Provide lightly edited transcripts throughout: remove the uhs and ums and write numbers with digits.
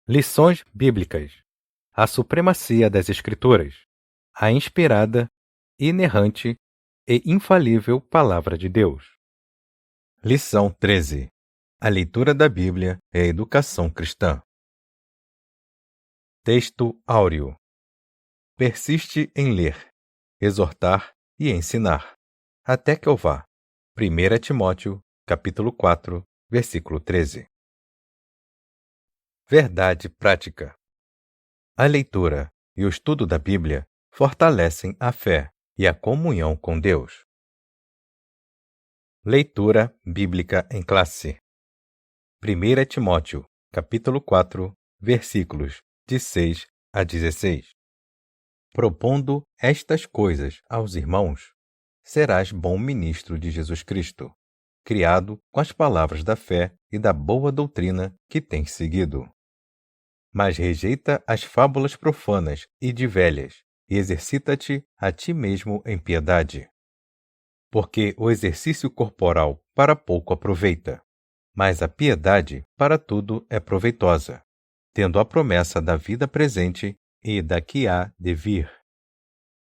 Lições bíblicas. A supremacia das Escrituras. A inspirada, inerrante e infalível Palavra de Deus. Lição 13. A leitura da Bíblia e a educação cristã. Texto áureo. Persiste em ler, exortar e ensinar, até que eu vá. 1 Timóteo, capítulo 4, versículo 13. Verdade prática. A leitura e o estudo da Bíblia fortalecem a fé e a comunhão com Deus. Leitura bíblica em classe. 1 Timóteo, capítulo 4, versículos de 6 a 16. Propondo estas coisas aos irmãos, serás bom ministro de Jesus Cristo, criado com as palavras da fé e da boa doutrina que tens seguido. Mas rejeita as fábulas profanas e de velhas, e exercita-te a ti mesmo em piedade. Porque o exercício corporal para pouco aproveita, mas a piedade para tudo é proveitosa, tendo a promessa da vida presente e da que há de vir.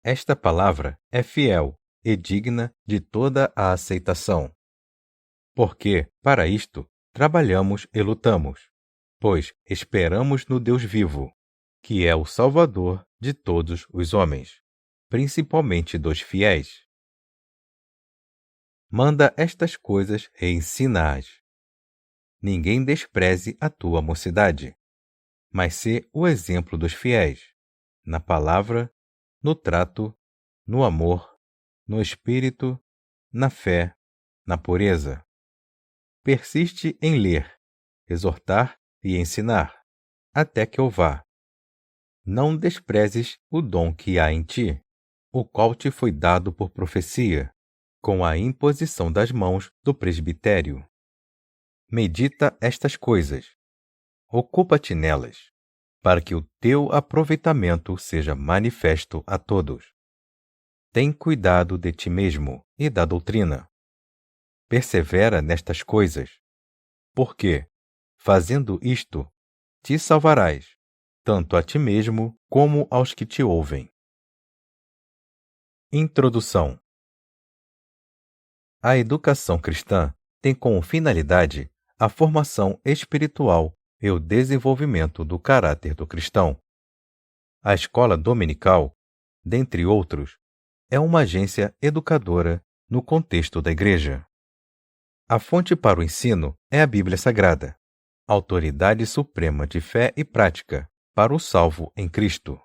Esta palavra é fiel e digna de toda a aceitação. Porque, para isto, trabalhamos e lutamos, pois esperamos no Deus vivo, que é o Salvador de todos os homens, principalmente dos fiéis. Manda estas coisas e ensina-as. Ninguém despreze a tua mocidade, mas sê o exemplo dos fiéis, na palavra, no trato, no amor, no espírito, na fé, na pureza. Persiste em ler, exortar e ensinar, até que eu vá. Não desprezes o dom que há em ti, o qual te foi dado por profecia, com a imposição das mãos do presbitério. Medita estas coisas, ocupa-te nelas, para que o teu aproveitamento seja manifesto a todos. Tem cuidado de ti mesmo e da doutrina. Persevera nestas coisas, porque, fazendo isto, te salvarás, tanto a ti mesmo como aos que te ouvem. Introdução. A educação cristã tem como finalidade a formação espiritual e o desenvolvimento do caráter do cristão. A escola dominical, dentre outros, é uma agência educadora no contexto da Igreja. A fonte para o ensino é a Bíblia Sagrada, autoridade suprema de fé e prática para o salvo em Cristo.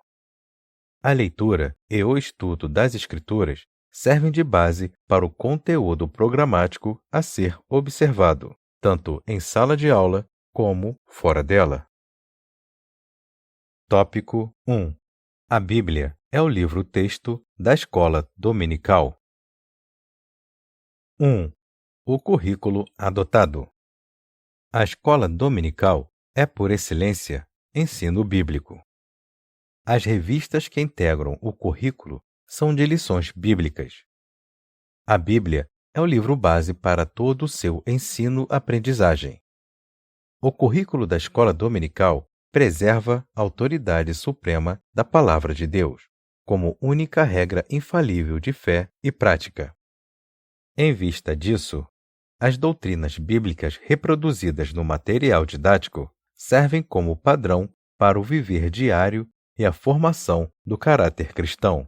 A leitura e o estudo das Escrituras servem de base para o conteúdo programático a ser observado, tanto em sala de aula como fora dela. Tópico 1. A Bíblia é o livro-texto da escola dominical. 1. O currículo adotado. A escola dominical é, por excelência, ensino bíblico. As revistas que integram o currículo são de lições bíblicas. A Bíblia é o livro base para todo o seu ensino-aprendizagem. O currículo da escola dominical preserva a autoridade suprema da Palavra de Deus, como única regra infalível de fé e prática. Em vista disso, as doutrinas bíblicas reproduzidas no material didático servem como padrão para o viver diário e a formação do caráter cristão.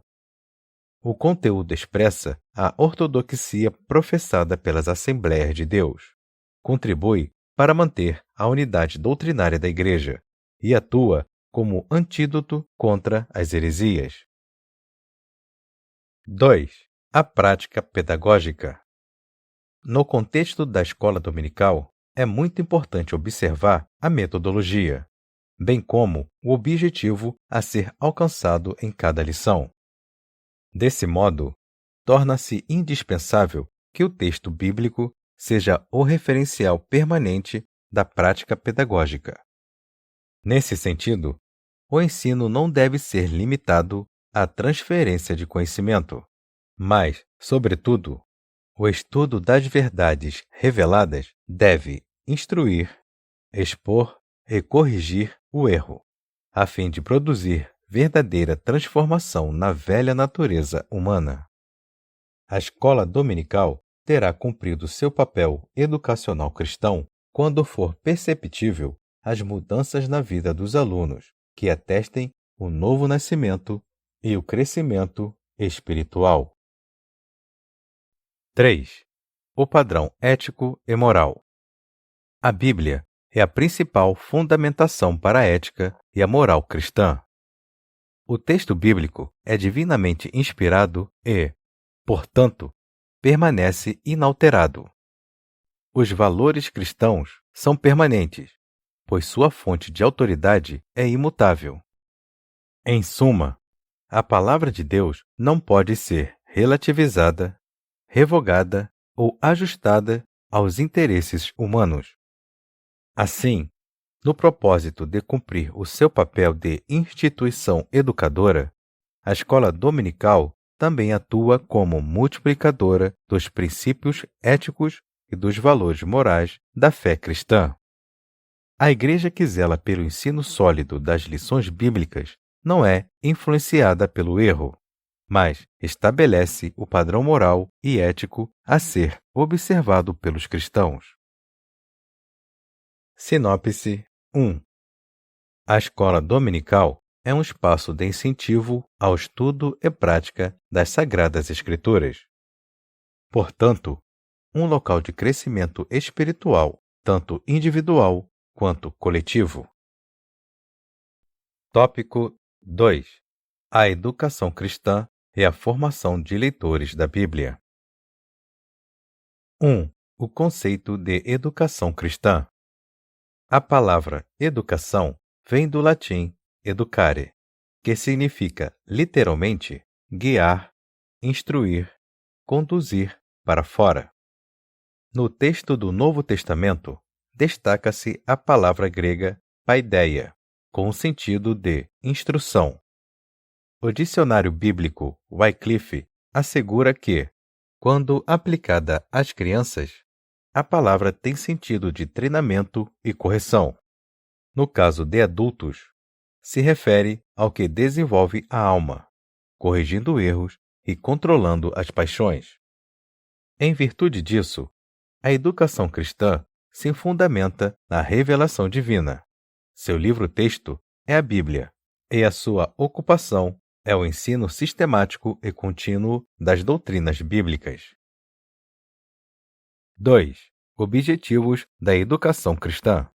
O conteúdo expressa a ortodoxia professada pelas Assembleias de Deus, contribui para manter a unidade doutrinária da Igreja e atua como antídoto contra as heresias. 2. A prática pedagógica. No contexto da escola dominical, é muito importante observar a metodologia, bem como o objetivo a ser alcançado em cada lição. Desse modo, torna-se indispensável que o texto bíblico seja o referencial permanente da prática pedagógica. Nesse sentido, o ensino não deve ser limitado à transferência de conhecimento, mas, sobretudo, o estudo das verdades reveladas deve instruir, expor e corrigir o erro, a fim de produzir verdadeira transformação na velha natureza humana. A escola dominical terá cumprido seu papel educacional cristão quando for perceptível as mudanças na vida dos alunos que atestem o novo nascimento e o crescimento espiritual. 3. O padrão ético e moral. A Bíblia é a principal fundamentação para a ética e a moral cristã. O texto bíblico é divinamente inspirado e, portanto, permanece inalterado. Os valores cristãos são permanentes, pois sua fonte de autoridade é imutável. Em suma, a palavra de Deus não pode ser relativizada, revogada ou ajustada aos interesses humanos. Assim, no propósito de cumprir o seu papel de instituição educadora, a escola dominical também atua como multiplicadora dos princípios éticos e dos valores morais da fé cristã. A igreja que zela pelo ensino sólido das lições bíblicas não é influenciada pelo erro, mas estabelece o padrão moral e ético a ser observado pelos cristãos. Sinopse 1. A escola dominical é um espaço de incentivo ao estudo e prática das Sagradas Escrituras. Portanto, um local de crescimento espiritual, tanto individual quanto coletivo. Tópico 2. A educação cristã e a formação de leitores da Bíblia. 1. O conceito de educação cristã. A palavra educação vem do latim educare, que significa literalmente guiar, instruir, conduzir para fora. No texto do Novo Testamento, destaca-se a palavra grega paideia, com o sentido de instrução. O dicionário bíblico Wycliffe assegura que, quando aplicada às crianças, a palavra tem sentido de treinamento e correção. No caso de adultos, se refere ao que desenvolve a alma, corrigindo erros e controlando as paixões. Em virtude disso, a educação cristã se fundamenta na revelação divina. Seu livro-texto é a Bíblia, e a sua ocupação é o ensino sistemático e contínuo das doutrinas bíblicas. 2. Objetivos da educação cristã.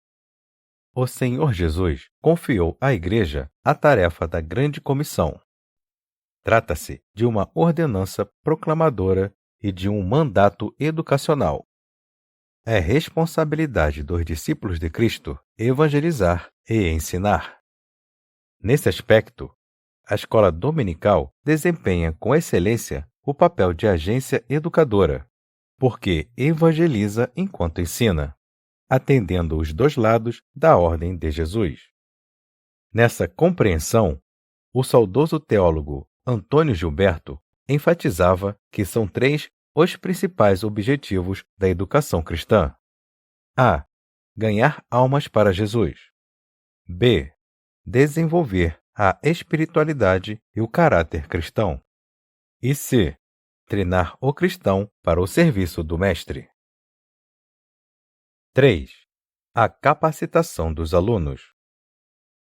O Senhor Jesus confiou à Igreja a tarefa da Grande Comissão. Trata-se de uma ordenança proclamadora e de um mandato educacional. É responsabilidade dos discípulos de Cristo evangelizar e ensinar. Nesse aspecto, a escola dominical desempenha com excelência o papel de agência educadora, porque evangeliza enquanto ensina, atendendo os dois lados da ordem de Jesus. Nessa compreensão, o saudoso teólogo Antônio Gilberto enfatizava que são três os principais objetivos da educação cristã. A. Ganhar almas para Jesus. B. Desenvolver a espiritualidade e o caráter cristão. E C. Treinar o cristão para o serviço do Mestre. 3. A capacitação dos alunos.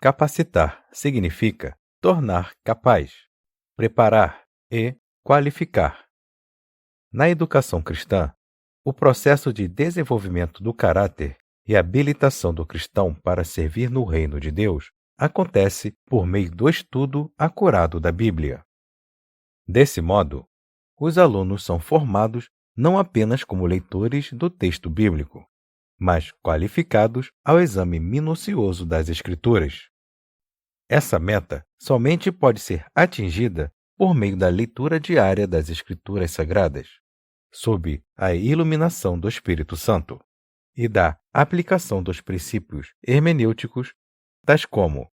Capacitar significa tornar capaz, preparar e qualificar. Na educação cristã, o processo de desenvolvimento do caráter e habilitação do cristão para servir no reino de Deus acontece por meio do estudo acurado da Bíblia. Desse modo, os alunos são formados não apenas como leitores do texto bíblico, mas qualificados ao exame minucioso das Escrituras. Essa meta somente pode ser atingida por meio da leitura diária das Escrituras Sagradas, sob a iluminação do Espírito Santo, e da aplicação dos princípios hermenêuticos, tais como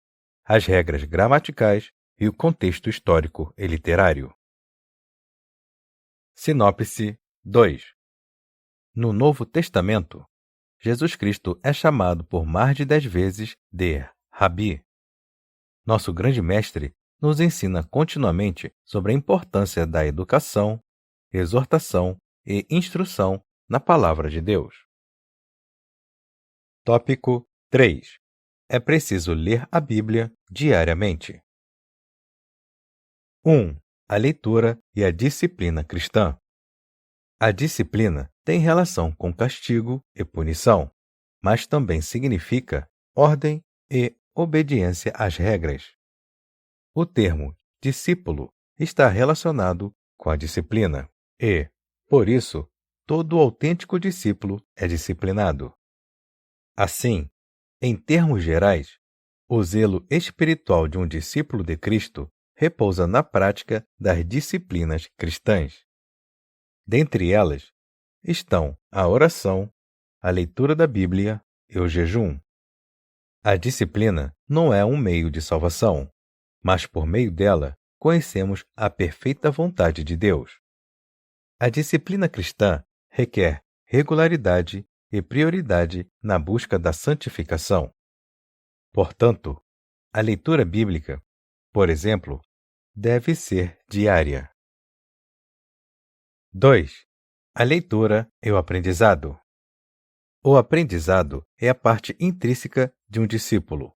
as regras gramaticais e o contexto histórico e literário. Sinopse 2. No Novo Testamento, Jesus Cristo é chamado por mais de 10 vezes de Rabi. Nosso grande mestre nos ensina continuamente sobre a importância da educação, exortação e instrução na palavra de Deus. Tópico 3. É preciso ler a Bíblia diariamente. 1. A leitura e a disciplina cristã. A disciplina tem relação com castigo e punição, mas também significa ordem e obediência às regras. O termo discípulo está relacionado com a disciplina e, por isso, todo autêntico discípulo é disciplinado. Assim, em termos gerais, o zelo espiritual de um discípulo de Cristo repousa na prática das disciplinas cristãs. Dentre elas estão a oração, a leitura da Bíblia e o jejum. A disciplina não é um meio de salvação, mas por meio dela conhecemos a perfeita vontade de Deus. A disciplina cristã requer regularidade e prioridade na busca da santificação. Portanto, a leitura bíblica, por exemplo, deve ser diária. 2. A leitura e o aprendizado. O aprendizado é a parte intrínseca de um discípulo.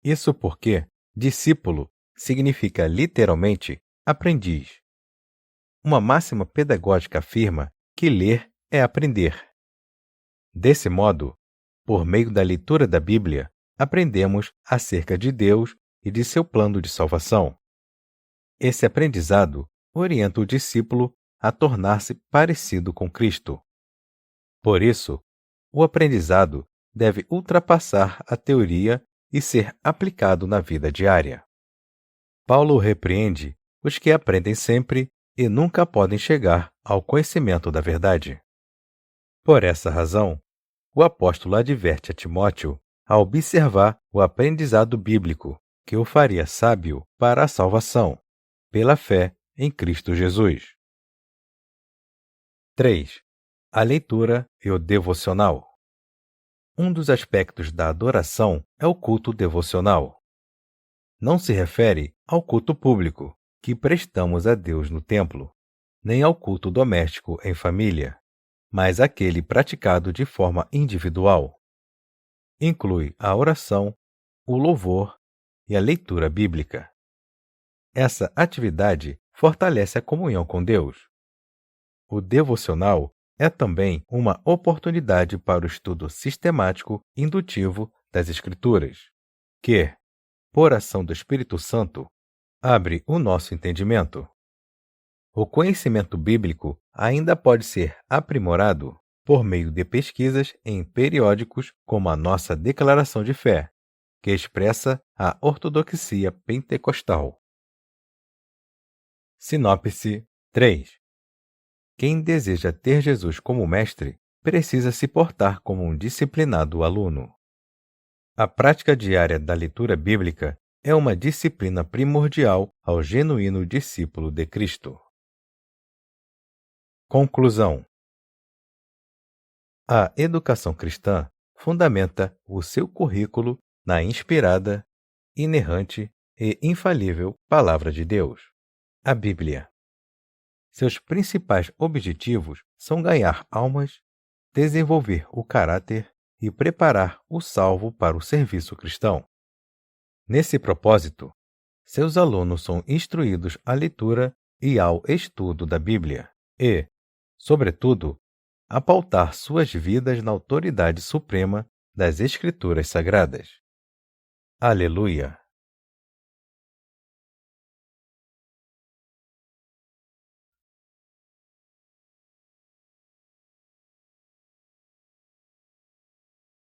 Isso porque discípulo significa literalmente aprendiz. Uma máxima pedagógica afirma que ler é aprender. Desse modo, por meio da leitura da Bíblia, aprendemos acerca de Deus e de seu plano de salvação. Esse aprendizado orienta o discípulo a tornar-se parecido com Cristo. Por isso, o aprendizado deve ultrapassar a teoria e ser aplicado na vida diária. Paulo repreende os que aprendem sempre e nunca podem chegar ao conhecimento da verdade. Por essa razão, o apóstolo adverte a Timóteo a observar o aprendizado bíblico que o faria sábio para a salvação, pela fé em Cristo Jesus. 3. A leitura e o devocional. Um dos aspectos da adoração é o culto devocional. Não se refere ao culto público, que prestamos a Deus no templo, nem ao culto doméstico em família, mas aquele praticado de forma individual. Inclui a oração, o louvor e a leitura bíblica. Essa atividade fortalece a comunhão com Deus. O devocional é também uma oportunidade para o estudo sistemático indutivo das Escrituras, que, por ação do Espírito Santo, abre o nosso entendimento. O conhecimento bíblico ainda pode ser aprimorado por meio de pesquisas em periódicos como a nossa Declaração de Fé, que expressa a ortodoxia pentecostal. Sinopse 3. Quem deseja ter Jesus como mestre precisa se portar como um disciplinado aluno. A prática diária da leitura bíblica é uma disciplina primordial ao genuíno discípulo de Cristo. Conclusão. A educação cristã fundamenta o seu currículo na inspirada, inerrante e infalível Palavra de Deus, a Bíblia. Seus principais objetivos são ganhar almas, desenvolver o caráter e preparar o salvo para o serviço cristão. Nesse propósito, seus alunos são instruídos à leitura e ao estudo da Bíblia e, sobretudo, a pautar suas vidas na autoridade suprema das Escrituras Sagradas. Aleluia!